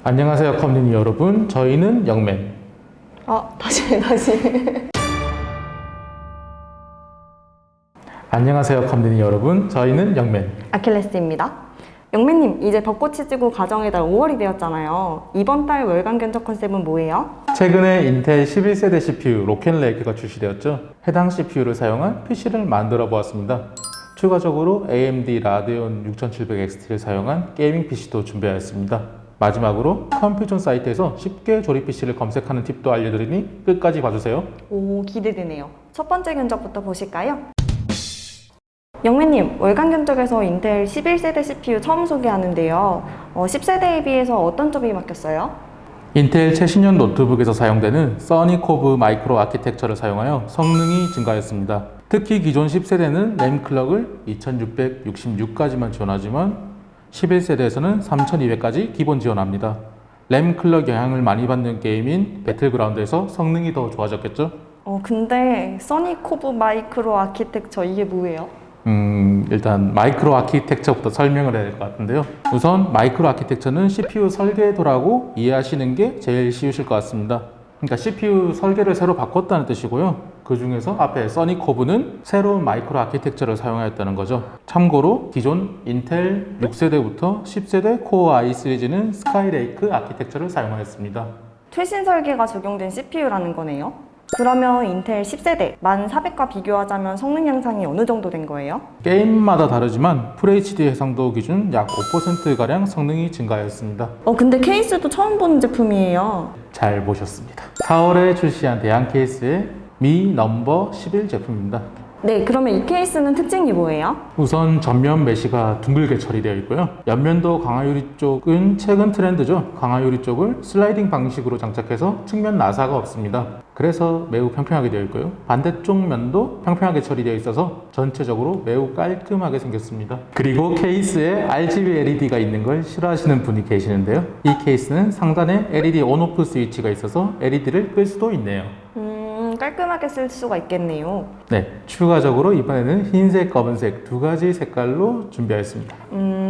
안녕하세요 커뮤니티 여러분, 저희는 영맨. 다시. 안녕하세요 커뮤니티 여러분, 저희는 영맨. 아킬레스입니다. 영맨님, 이제 벚꽃이 지고 가정의 달 5월이 되었잖아요. 이번 달 월간 견적 컨셉은 뭐예요? 최근에 인텔 11세대 CPU 로켓레이크가 출시되었죠. 해당 CPU를 사용한 PC를 만들어 보았습니다. 추가적으로 AMD 라데온 6700XT를 사용한 게이밍 PC도 준비하였습니다. 마지막으로 컴퓨전 사이트에서 쉽게 조립 PC를 검색하는 팁도 알려드리니 끝까지 봐주세요. 오, 기대되네요. 첫 번째 견적부터 보실까요? 영맨님, 월간 견적에서 인텔 11세대 CPU 처음 소개하는데요. 10세대에 비해서 어떤 점이 바뀌었어요? 인텔 최신형 노트북에서 사용되는 써니코브 마이크로 아키텍처를 사용하여 성능이 증가했습니다. 특히 기존 10세대는 램 클럭을 2666까지만 지원하지만 11세대에서는 3200까지 기본 지원합니다. 램 클럭 영향을 많이 받는 게임인 배틀그라운드에서 성능이 더 좋아졌겠죠? 근데 써니코브 마이크로 아키텍처 이게 뭐예요? 일단 마이크로 아키텍처부터 설명을 해야 될 것 같은데요. 우선 마이크로 아키텍처는 CPU 설계도라고 이해하시는 게 제일 쉬우실 것 같습니다. 그러니까 CPU 설계를 새로 바꿨다는 뜻이고요. 그 중에서 앞에 써니코브는 새로운 마이크로 아키텍처를 사용하였다는 거죠. 참고로 기존 인텔 6세대부터 10세대 코어 i 시리즈는 스카이레이크 아키텍처를 사용하였습니다. 최신 설계가 적용된 CPU라는 거네요. 그러면 인텔 10세대 1400과 비교하자면 성능 향상이 어느 정도 된 거예요? 게임마다 다르지만 FHD 해상도 기준 약 5%가량 성능이 증가하였습니다. 근데 케이스도 처음 보는 제품이에요. 잘 보셨습니다. 4월에 출시한 대형 케이스의 미 넘버 11 제품입니다. 네, 그러면 이 케이스는 특징이 뭐예요? 우선 전면 메시가 둥글게 처리되어 있고요. 옆면도 강화유리 쪽은 최근 트렌드죠. 강화유리 쪽을 슬라이딩 방식으로 장착해서 측면 나사가 없습니다. 그래서 매우 평평하게 되어 있고요. 반대쪽 면도 평평하게 처리되어 있어서 전체적으로 매우 깔끔하게 생겼습니다. 그리고 케이스에 RGB LED가 있는 걸 싫어하시는 분이 계시는데요. 이 케이스는 상단에 LED 온오프 스위치가 있어서 LED를 끌 수도 있네요. 깔끔하게 쓸 수가 있겠네요. 네, 추가적으로 이번에는 흰색, 검은색 두 가지 색깔로 준비하였습니다.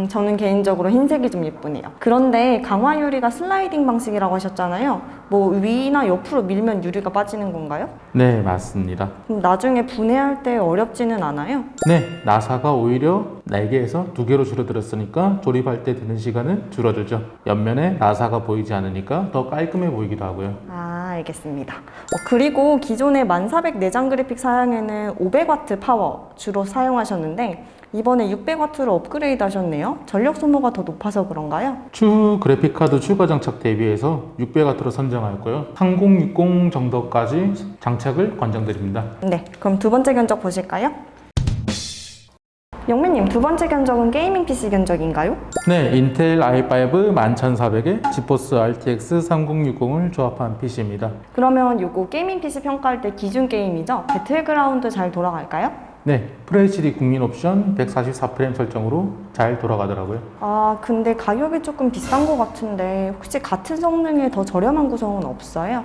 저는 개인적으로 흰색이 좀 예쁘네요. 그런데 강화 유리가 슬라이딩 방식이라고 하셨잖아요. 뭐 위나 옆으로 밀면 유리가 빠지는 건가요? 네, 맞습니다. 그럼 나중에 분해할 때 어렵지는 않아요? 네, 나사가 오히려 4개에서 2개로 줄어들었으니까 조립할 때 드는 시간은 줄어들죠. 옆면에 나사가 보이지 않으니까 더 깔끔해 보이기도 하고요. 알겠습니다. 그리고 기존의 1400 내장 그래픽 사양에는 500W 파워 주로 사용하셨는데 이번에 600W로 업그레이드 하셨네요. 전력 소모가 더 높아서 그런가요? 추후 그래픽카드 추가 장착 대비해서 600W로 선정하였고요. 3060 정도까지 장착을 권장드립니다. 네, 그럼 두 번째 견적 보실까요? 영맨님, 두 번째 견적은 게이밍 PC 견적인가요? 네, 인텔 i5 11400에 지포스 RTX 3060을 조합한 PC입니다. 그러면 요거 게이밍 PC 평가할 때 기준 게임이죠? 배틀그라운드 잘 돌아갈까요? 네, FHD 국민 옵션 144프레임 설정으로 잘 돌아가더라고요. 근데 가격이 조금 비싼 것 같은데 혹시 같은 성능에 더 저렴한 구성은 없어요?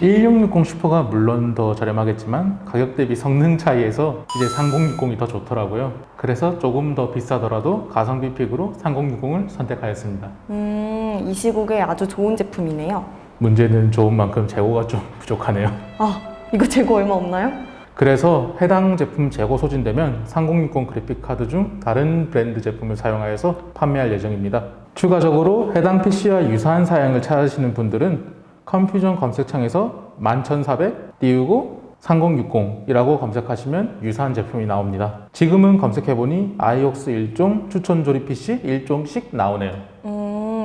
1660 슈퍼가 물론 더 저렴하겠지만 가격 대비 성능 차이에서 이제 3060이 더 좋더라고요. 그래서 조금 더 비싸더라도 가성비 픽으로 3060을 선택하였습니다. 이 시국에 아주 좋은 제품이네요. 문제는 좋은 만큼 재고가 좀 부족하네요. 이거 재고 얼마 없나요? 그래서 해당 제품 재고 소진되면 3060 그래픽카드 중 다른 브랜드 제품을 사용하여서 판매할 예정입니다. 추가적으로 해당 PC와 유사한 사양을 찾으시는 분들은 컴퓨전 검색창에서 11400 띄우고 3060이라고 검색하시면 유사한 제품이 나옵니다. 지금은 검색해보니 아이옥스 1종 추천 조립 PC 1종씩 나오네요.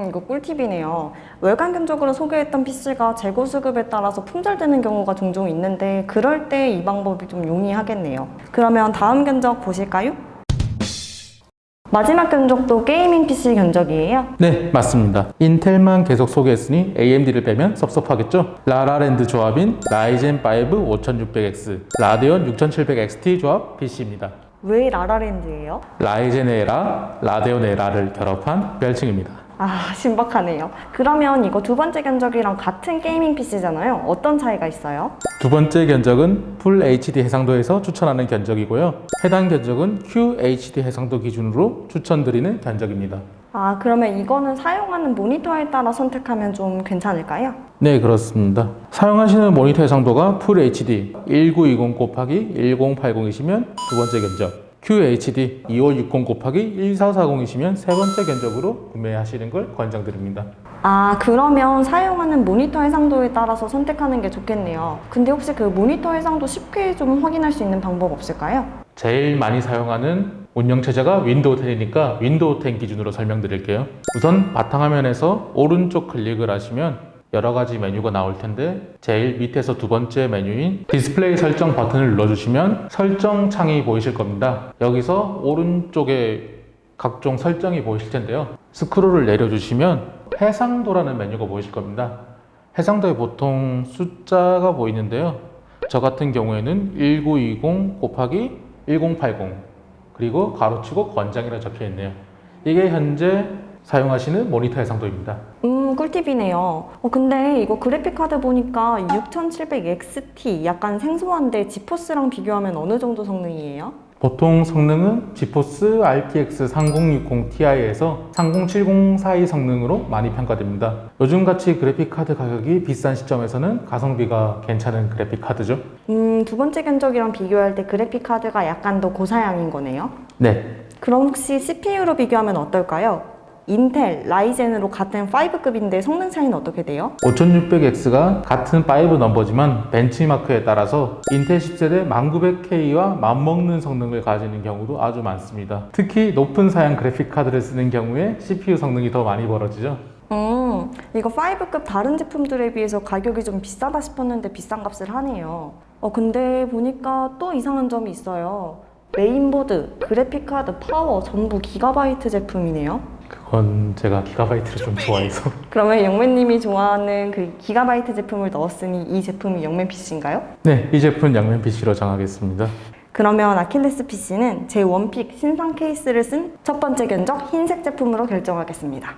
이거 꿀팁이네요. 월간 견적으로 소개했던 PC가 재고 수급에 따라서 품절되는 경우가 종종 있는데 그럴 때 이 방법이 좀 용이하겠네요. 그러면 다음 견적 보실까요? 마지막 견적도 게이밍 PC 견적이에요? 네, 맞습니다. 인텔만 계속 소개했으니 AMD를 빼면 섭섭하겠죠? 라라랜드 조합인 라이젠 5 5600X, 라데온 6700XT 조합 PC입니다. 왜 라라랜드예요? 라이젠의 라, 라데온의 라를 결합한 별칭입니다. 신박하네요. 그러면 이거 두 번째 견적이랑 같은 게이밍 PC잖아요. 어떤 차이가 있어요? 두 번째 견적은 풀 HD 해상도에서 추천하는 견적이고요. 해당 견적은 QHD 해상도 기준으로 추천드리는 견적입니다. 아, 그러면 이거는 사용하는 모니터에 따라 선택하면 좀 괜찮을까요? 네, 그렇습니다. 사용하시는 모니터 해상도가 풀 HD 1920 곱하기 1080이시면 두 번째 견적, QHD 2560 곱하기 1440이시면 세 번째 견적으로 구매하시는 걸 권장드립니다. 아, 그러면 사용하는 모니터 해상도에 따라서 선택하는 게 좋겠네요. 근데 혹시 그 모니터 해상도 쉽게 좀 확인할 수 있는 방법 없을까요? 제일 많이 사용하는 운영체제가 윈도우 10이니까 윈도우 10 기준으로 설명드릴게요. 우선 바탕화면에서 오른쪽 클릭을 하시면 여러 가지 메뉴가 나올 텐데 제일 밑에서 두 번째 메뉴인 디스플레이 설정 버튼을 눌러주시면 설정 창이 보이실 겁니다. 여기서 오른쪽에 각종 설정이 보이실 텐데요. 스크롤을 내려주시면 해상도라는 메뉴가 보이실 겁니다. 해상도에 보통 숫자가 보이는데요. 저 같은 경우에는 1920 곱하기 1080 그리고 가로치고 권장이라 적혀 있네요. 이게 현재 사용하시는 모니터 해상도입니다. 꿀팁이네요. 근데 이거 그래픽카드 보니까 6700XT 약간 생소한데 지포스랑 비교하면 어느 정도 성능이에요? 보통 성능은 지포스 RTX 3060 Ti에서 3070 사이 성능으로 많이 평가됩니다. 요즘같이 그래픽카드 가격이 비싼 시점에서는 가성비가 괜찮은 그래픽카드죠. 두 번째 견적이랑 비교할 때 그래픽카드가 약간 더 고사양인 거네요? 네, 그럼 혹시 CPU로 비교하면 어떨까요? 인텔, 라이젠으로 같은 5급인데 성능 차이는 어떻게 돼요? 5600X가 같은 5 넘버지만 벤치마크에 따라서 인텔 10세대 1900K와 맞먹는 성능을 가지는 경우도 아주 많습니다. 특히 높은 사양 그래픽카드를 쓰는 경우에 CPU 성능이 더 많이 벌어지죠. 이거 5급 다른 제품들에 비해서 가격이 좀 비싸다 싶었는데 비싼 값을 하네요. 근데 보니까 또 이상한 점이 있어요. 메인보드, 그래픽카드, 파워 전부 기가바이트 제품이네요. 그건 제가 기가바이트를 좀 좋아해서. 그러면 영맨님이 좋아하는 그 기가바이트 제품을 넣었으니 이 제품이 영맨 PC인가요? 네, 이 제품 양면 PC로 정하겠습니다. 그러면 아킬레스 PC는 제 원픽 신상 케이스를 쓴 첫 번째 견적 흰색 제품으로 결정하겠습니다.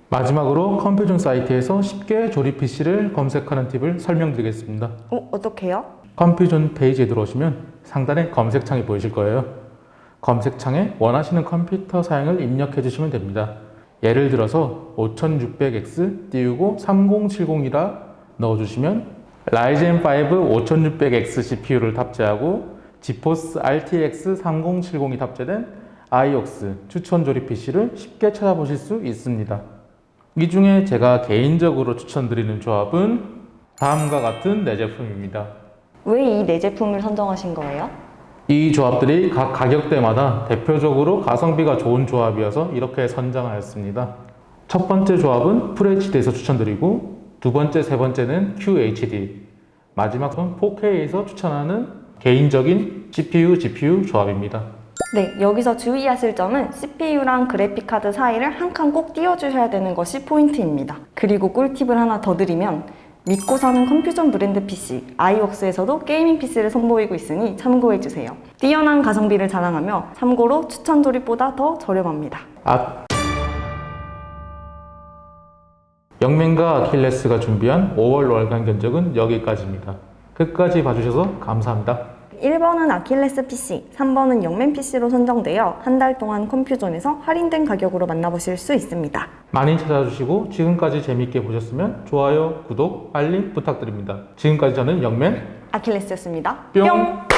마지막으로 컴퓨전 사이트에서 쉽게 조립 PC를 검색하는 팁을 설명드리겠습니다. 어떻게요? 컴퓨전 페이지에 들어오시면 상단에 검색창이 보이실 거예요. 검색창에 원하시는 컴퓨터 사양을 입력해 주시면 됩니다. 예를 들어서 5600X 띄우고 3070이라 넣어주시면 라이젠 5 5600X CPU를 탑재하고 지포스 RTX 3070이 탑재된 아이옥스 추천 조립 PC를 쉽게 찾아보실 수 있습니다. 이 중에 제가 개인적으로 추천드리는 조합은 다음과 같은 네 제품입니다. 왜 이 네 제품을 선정하신 거예요? 이 조합들이 각 가격대마다 대표적으로 가성비가 좋은 조합이어서 이렇게 선정하였습니다. 첫 번째 조합은 FHD에서 추천드리고 두 번째, 세 번째는 QHD 마지막은 4K에서 추천하는 개인적인 CPU, GPU 조합입니다. 네, 여기서 주의하실 점은 CPU랑 그래픽카드 사이를 한 칸 꼭 띄워주셔야 되는 것이 포인트입니다. 그리고 꿀팁을 하나 더 드리면 믿고 사는 컴퓨전 브랜드 PC 아이웍스에서도 게이밍 PC를 선보이고 있으니 참고해주세요. 뛰어난 가성비를 자랑하며 참고로 추천 조립보다 더 저렴합니다. 영맨과 아킬레스가 준비한 5월 월간 견적은 여기까지입니다. 끝까지 봐주셔서 감사합니다. 1번은 아킬레스 PC, 3번은 영맨 PC로 선정되어 한 달 동안 컴퓨전에서 할인된 가격으로 만나보실 수 있습니다. 많이 찾아주시고 지금까지 재밌게 보셨으면 좋아요, 구독, 알림 부탁드립니다. 지금까지 저는 영맨 아킬레스였습니다. 뿅!